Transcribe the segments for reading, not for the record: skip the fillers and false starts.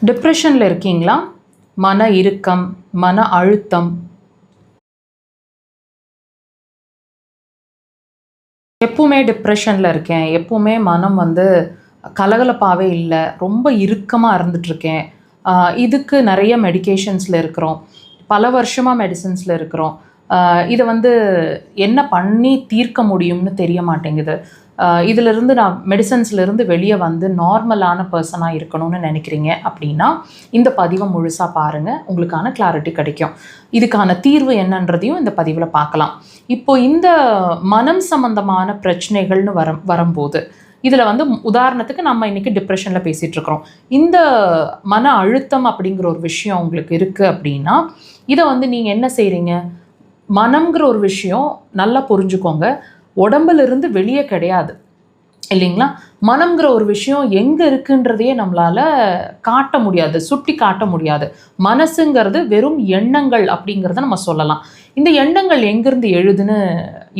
டிப்ரெஷனில் இருக்கீங்களா? மன இறுக்கம், மன அழுத்தம், எப்பவுமே டிப்ரெஷனில் இருக்கேன், எப்பவுமே மனம் கலகலப்பாகவே இல்லை, ரொம்ப இறுக்கமாக இருந்துகிட்ருக்கேன், இதுக்கு நிறைய மெடிகேஷன்ஸில் இருக்கிறோம், பல வருஷமாக மெடிசன்ஸில் இருக்கிறோம், இதை என்ன பண்ணி தீர்க்க முடியும்னு தெரிய மாட்டேங்குது, இதிலிருந்து நான் மெடிசன்ஸ்லேருந்து வெளியே நார்மலான பர்சனாக இருக்கணும்னு நினைக்கிறீங்க அப்படின்னா இந்த பதிவை முழுசாக பாருங்கள், உங்களுக்கான கிளாரிட்டி கிடைக்கும். இதுக்கான தீர்வு என்னன்றதையும் இந்த பதிவில் பார்க்கலாம். இப்போ இந்த மனம் சம்பந்தமான பிரச்சனைகள்னு வரும்போது இதில் உதாரணத்துக்கு நம்ம இன்றைக்கி டிப்ரெஷனில் பேசிகிட்டு இருக்கிறோம். இந்த மன அழுத்தம் அப்படிங்கிற ஒரு விஷயம் உங்களுக்கு இருக்குது அப்படின்னா இதை நீங்கள் என்ன செய்கிறீங்க? மனம்ங்கிற ஒரு விஷயம் நல்லா புரிஞ்சுக்கோங்க, உடம்புலேருந்து வெளியே கிடையாது இல்லைங்களா? மனம்ங்கிற ஒரு விஷயம் எங்கே இருக்குன்றதையே நம்மளால் காட்ட முடியாது, சுட்டி காட்ட முடியாது. மனசுங்கிறது வெறும் எண்ணங்கள் அப்படிங்கிறத நம்ம சொல்லலாம். இந்த எண்ணங்கள் எங்கேருந்து எழுதுன்னு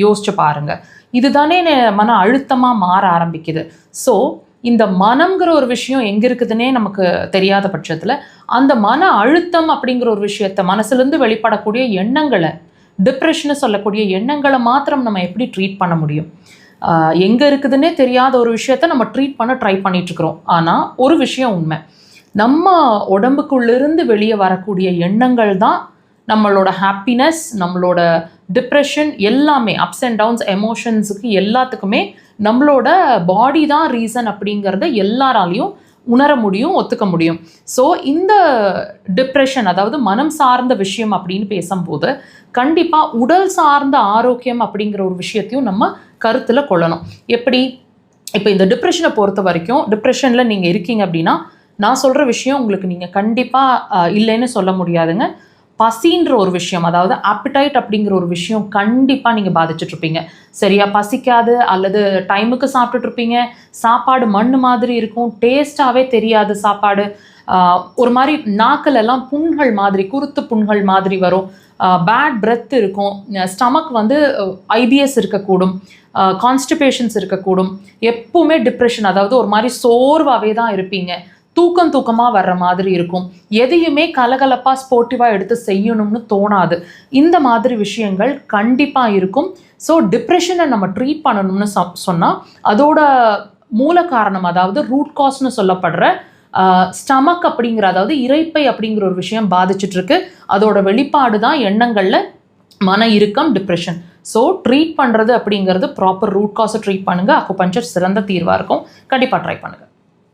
யோசிச்சு பாருங்கள். இதுதானே மன அழுத்தமாக மாற ஆரம்பிக்குது. ஸோ இந்த மனம்ங்கிற ஒரு விஷயம் எங்கே இருக்குதுன்னே நமக்கு தெரியாத பட்சத்தில் அந்த மன அழுத்தம் அப்படிங்கிற ஒரு விஷயத்தை மனசுலேருந்து வெளிப்படக்கூடிய எண்ணங்களை, டிப்ரெஷன்னு சொல்லக்கூடிய எண்ணங்களை மாத்திரம் நம்ம எப்படி ட்ரீட் பண்ண முடியும்? எங்கே இருக்குதுன்னே தெரியாத ஒரு விஷயத்த நம்ம ட்ரீட் பண்ண ட்ரை பண்ணிகிட்ருக்குறோம். ஆனால் ஒரு விஷயம் உண்மை, நம்ம உடம்புக்குள்ளிருந்து வெளியே வரக்கூடிய எண்ணங்கள் தான் நம்மளோட ஹாப்பினஸ், நம்மளோட டிப்ரெஷன் எல்லாமே, அப்ஸ் அண்ட் டவுன்ஸ், எமோஷன்ஸுக்கு எல்லாத்துக்குமே நம்மளோட பாடி தான் ரீசன் அப்படிங்கிறத எல்லாராலையும் உணர முடியும், ஒத்துக்க முடியும். ஸோ இந்த டிப்ரெஷன், அதாவது மனம் சார்ந்த விஷயம் அப்படின்னு பேசும்போது கண்டிப்பாக உடல் சார்ந்த ஆரோக்கியம் அப்படிங்கிற ஒரு விஷயத்தையும் நம்ம கருத்தில் கொள்ளணும். எப்படி? இப்போ இந்த டிப்ரெஷனை பொறுத்த வரைக்கும், டிப்ரெஷனில் நீங்கள் இருக்கீங்க அப்படின்னா நான் சொல்கிற விஷயம் உங்களுக்கு நீங்கள் கண்டிப்பாக இல்லைன்னு சொல்ல முடியாதுங்க. பசின்ற ஒரு விஷயம், அதாவது ஆப்பிடைட் அப்படிங்கிற ஒரு விஷயம் கண்டிப்பாக நீங்கள் பாதிச்சுட்ருப்பீங்க. சரியாக பசிக்காது, அல்லது டைமுக்கு சாப்பிட்டுட்ருப்பீங்க, சாப்பாடு மண் மாதிரி இருக்கும், டேஸ்ட்டாகவே தெரியாது சாப்பாடு, ஒரு மாதிரி நாக்கிலெல்லாம் புண்கள் மாதிரி, குருத்து புண்கள் மாதிரி வரும், பேட் பிரெத் இருக்கும், ஸ்டமக் ஐபிஎஸ் இருக்கக்கூடும், கான்ஸ்டிபேஷன்ஸ் இருக்கக்கூடும், எப்பவுமே டிப்ரெஷன், அதாவது ஒரு மாதிரி சோர்வாகவே தான் இருப்பீங்க, தூக்கமாக வர்ற மாதிரி இருக்கும், எதையுமே கலகலப்பாக ஸ்போர்ட்டிவாக எடுத்து செய்யணும்னு தோணாது. இந்த மாதிரி விஷயங்கள் கண்டிப்பாக இருக்கும். ஸோ டிப்ரெஷனை நம்ம ட்ரீட் பண்ணணும்னு சொன்னால் அதோட மூல காரணம், அதாவது ரூட் காஸ்ன்னு சொல்லப்படுற ஸ்டமக் அப்படிங்கிற, அதாவது இரைப்பை அப்படிங்கிற ஒரு விஷயம் பாதிச்சுட்ருக்கு. அதோட வெளிப்பாடு தான் எண்ணங்களில் மன இறுக்கம், டிப்ரெஷன். ஸோ ட்ரீட் பண்ணுறது அப்படிங்கிறது ப்ராப்பர் ரூட் காஸை ட்ரீட் பண்ணுங்கள். அக்குபஞ்சர் சிறந்த தீர்வாக இருக்கும். கண்டிப்பாக ட்ரை பண்ணுங்கள்.